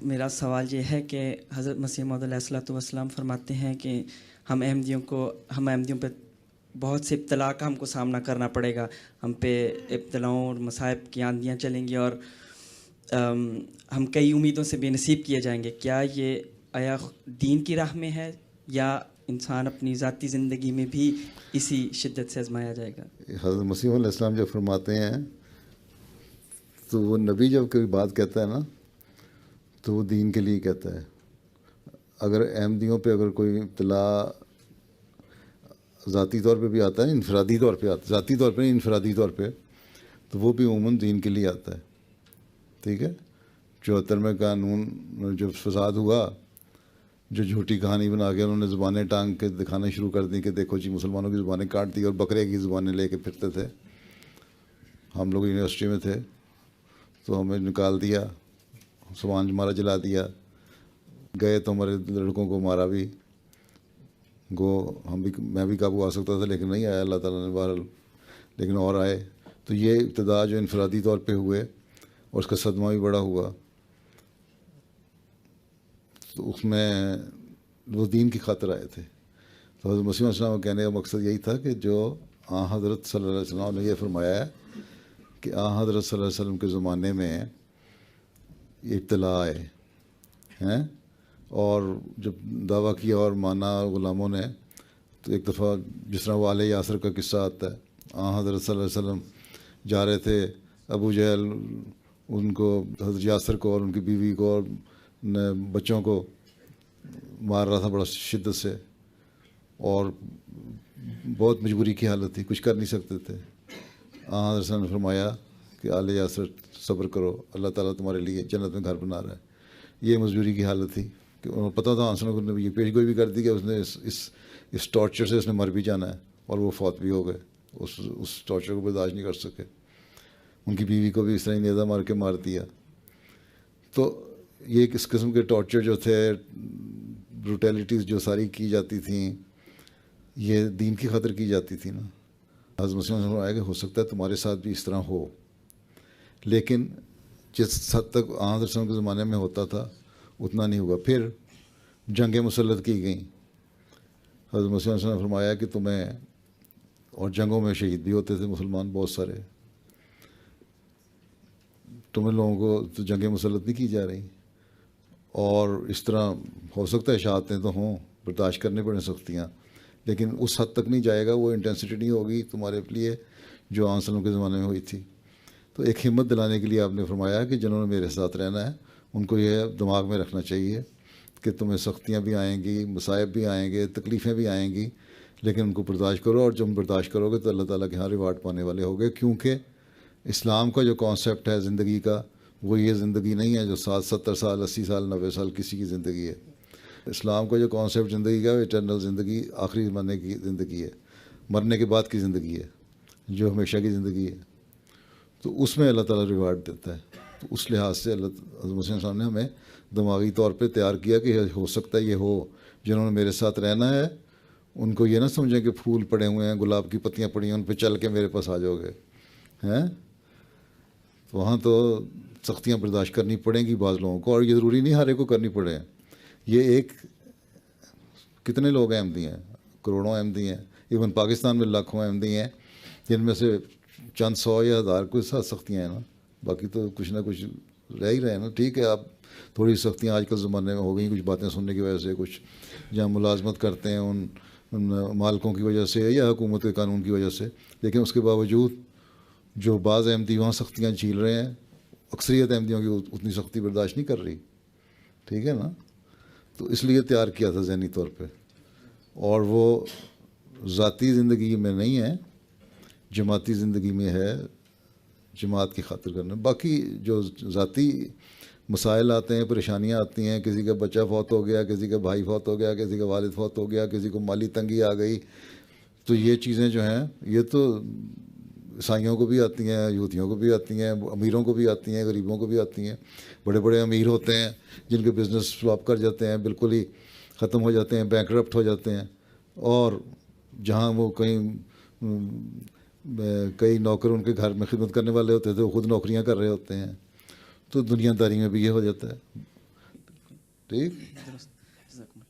میرا سوال یہ ہے کہ حضرت مسیح موعود علیہ الصلوۃ والسلام فرماتے ہیں کہ ہم احمدیوں پہ بہت سے ابتلا کا ہم کو سامنا کرنا پڑے گا، ہم پہ ابتلاؤں اور مصائب کی آندیاں چلیں گی اور ہم کئی امیدوں سے بے نصیب کیے جائیں گے. کیا یہ آیا دین کی راہ میں ہے یا انسان اپنی ذاتی زندگی میں بھی اسی شدت سے آزمایا جائے گا؟ حضرت مسیح علیہ السلام جب فرماتے ہیں تو وہ نبی جب کوئی بات کہتا ہے نا تو وہ دین کے لیے کہتا ہے. اگر احمدیوں پہ اگر کوئی ابتلا ذاتی طور پہ بھی آتا ہے، انفرادی طور پہ آتا ہے، ذاتی طور پہ نہیں انفرادی طور پہ، تو وہ بھی عموماً دین کے لیے آتا ہے. ٹھیک ہے. 74 میں قانون جو فساد ہوا، جو جھوٹی کہانی بنا کے انہوں نے زبانیں ٹانگ کے دکھانا شروع کر دی کہ دیکھو جی مسلمانوں کی زبانیں کاٹ دی، اور بکرے کی زبانیں لے کے پھرتے تھے. ہم لوگ یونیورسٹی میں تھے تو ہمیں نکال دیا، سامان ہمارا جلا دیا، گئے تو ہمارے لڑکوں کو مارا بھی. میں بھی قابو آ سکتا تھا لیکن نہیں آیا اللہ تعالیٰ نے بہرحال، لیکن اور آئے. تو یہ ابتدا جو انفرادی طور پہ ہوئے اور اس کا صدمہ بھی بڑا ہوا، تو اس میں وہ دین کی خاطر آئے تھے. تو حضرت مسیح علیہ السلام کا کہنے کا مقصد یہی تھا کہ جو حضرت صلی اللہ علیہ وسلم نے یہ فرمایا ہے کہ حضرت صلی اللہ علیہ وسلم کے زمانے میں یہ ابتلا آئے ہیں، اور جب دعویٰ کیا اور مانا غلاموں نے، تو ایک دفعہ جس طرح وہ آل یاسر کا قصہ آتا ہے، حضرت صلی اللہ علیہ وسلم جا رہے تھے، ابو جہل ان کو، حضرت یاسر کو اور ان کی بیوی کو اور بچوں کو مار رہا تھا بڑا شدت سے، اور بہت مجبوری کی حالت تھی، کچھ کر نہیں سکتے تھے. حضرت صلی اللہ علیہ وسلم نے فرمایا کہ آل یاسر صبر کرو، اللہ تعالیٰ تمہارے لیے جنت میں گھر بنا رہا ہے. یہ مجبوری کی حالت تھی کہ انہوں پتہ تھا حضرت نے یہ پیش گوئی بھی کر دی کہ اس نے اس ٹارچر سے اس نے مر بھی جانا ہے، اور وہ فوت بھی ہو گئے. اس ٹارچر کو برداشت نہیں کر سکے. ان کی بیوی کو بھی اس طرح نیزہ مار کے مار دیا. تو یہ اس قسم کے ٹارچر جو تھے، بروٹیلٹیز جو ساری کی جاتی تھیں، یہ دین کی خاطر کی جاتی تھی نا. حضرت مسیح علیہ السلام آئے کہ ہو سکتا ہے تمہارے ساتھ بھی اس طرح ہو، لیکن جس حد تک حضرت وسلم کے زمانے میں ہوتا تھا اتنا نہیں ہوگا. پھر جنگیں مسلط کی گئیں. حضرت مسیح علیہ السلام نے فرمایا کہ تمہیں، اور جنگوں میں شہید بھی ہوتے تھے مسلمان بہت سارے، تمہیں لوگوں کو تو جنگیں مسلط نہیں کی جا رہی، اور اس طرح ہو سکتا ہے شہادتیں تو ہوں، برداشت کرنے پڑیں سختیاں، لیکن اس حد تک نہیں جائے گا، وہ انٹینسٹی نہیں ہوگی تمہارے لیے جو آن وسلم کے زمانے میں ہوئی تھی. تو ایک ہمت دلانے کے لیے آپ نے فرمایا کہ جنہوں نے میرے ساتھ رہنا ہے ان کو یہ دماغ میں رکھنا چاہیے کہ تمہیں سختیاں بھی آئیں گی، مصائب بھی آئیں گے، تکلیفیں بھی آئیں گی، لیکن ان کو برداشت کرو، اور جب برداشت کرو گے تو اللہ تعالیٰ کے ہاں ریوارڈ پانے والے ہوگے. کیونکہ اسلام کا جو کانسیپٹ ہے زندگی کا، وہ یہ زندگی نہیں ہے جو 70 سال 80 سال 90 سال کسی کی زندگی ہے. اسلام کا جو کانسیپٹ زندگی کا، وہ ایٹرنل زندگی، آخری زمانے کی زندگی ہے، مرنے کے بعد کی زندگی ہے، جو ہمیشہ کی زندگی ہے. تو اس میں اللہ تعالیٰ ریوارڈ دیتا ہے. تو اس لحاظ سے حضرت مسیح صاحب نے ہمیں دماغی طور پہ تیار کیا کہ ہو سکتا ہے یہ ہو، جنہوں نے میرے ساتھ رہنا ہے ان کو یہ نہ سمجھیں کہ پھول پڑے ہوئے ہیں، گلاب کی پتیاں پڑی ہیں، ان پہ چل کے میرے پاس آ جاؤ گے ہیں. وہاں تو سختیاں برداشت کرنی پڑیں گی بعض لوگوں کو، اور یہ ضروری نہیں ہر ایک کو کرنی پڑے. یہ کتنے لوگ احمدی ہیں، کروڑوں احمدی ہیں، ایون پاکستان میں لاکھوں احمدی ہیں، جن میں سے چند 100 یا 1000 کوئی ساتھ سختیاں ہیں نا، باقی تو کچھ نہ کچھ رہ ہی رہے ہیں نا. ٹھیک ہے، آپ تھوڑی سختیاں آج کل زمانے میں ہو گئیں کچھ باتیں سننے کی وجہ سے، کچھ جہاں ملازمت کرتے ہیں ان مالکوں کی وجہ سے یا حکومت کے قانون کی وجہ سے، لیکن اس کے باوجود جو بعض احمدی وہاں سختیاں جھیل رہے ہیں، اکثریت احمدیوں کی اتنی سختی برداشت نہیں کر رہی. ٹھیک ہے نا. تو اس لیے تیار کیا تھا ذہنی طور پہ، اور وہ ذاتی زندگی میں نہیں ہے، جماعتی زندگی میں ہے، جماعت کی خاطر کرنا. باقی جو ذاتی مسائل آتے ہیں، پریشانیاں آتی ہیں، کسی کا بچہ فوت ہو گیا، کسی کا بھائی فوت ہو گیا، کسی کا والد فوت ہو گیا، کسی کو مالی تنگی آ گئی، تو یہ چیزیں جو ہیں یہ تو عیسائیوں کو بھی آتی ہیں، یہودیوں کو بھی آتی ہیں، امیروں کو بھی آتی ہیں، غریبوں کو بھی آتی ہیں. بڑے بڑے امیر ہوتے ہیں جن کے بزنس فلاپ کر جاتے ہیں، بالکل ہی ختم ہو جاتے ہیں، بینکرپٹ ہو جاتے ہیں، اور جہاں وہ کئی نوکر ان کے گھر میں خدمت کرنے والے ہوتے تھے وہ خود نوکریاں کر رہے ہوتے ہیں. تو دنیا داری میں بھی یہ ہو جاتا ہے. ٹھیک. درست.